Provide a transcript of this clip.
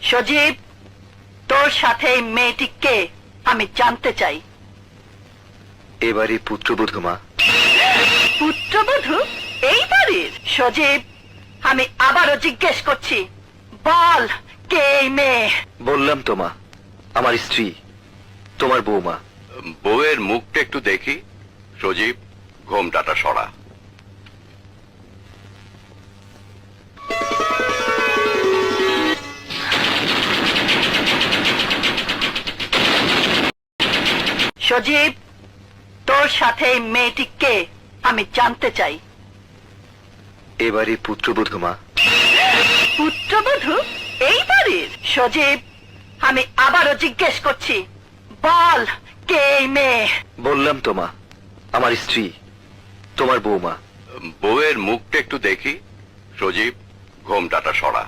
সজীব, তোর সাথে এই মেয়েটি কে আমি জানতে চাই। এবারই পুত্রবধূ মা। পুত্রবধূ এই বাড়ির? সজীব, আমি আবারও জিজ্ঞেস করছি, বল কে এই মেয়ে? বললাম তো মা, আমার স্ত্রী, তোমার বৌমা। বউয়ের মুখটা একটু দেখি। সজীব, ঘোমটাটা সরা। সজীব, তোর সাথে এই মেয়েটি কে আমি জানতে চাই। এবারই পুত্রবধূ মা। পুত্রবধূ এই বাড়ির? সজীব, আমি আবারও জিজ্ঞেস করছি, বল কে এই মেয়ে? বললাম তো মা, আমার স্ত্রী, তোমার বৌমা। বউয়ের মুখটা একটু দেখি। সজীব, ঘোমটাটা সরা।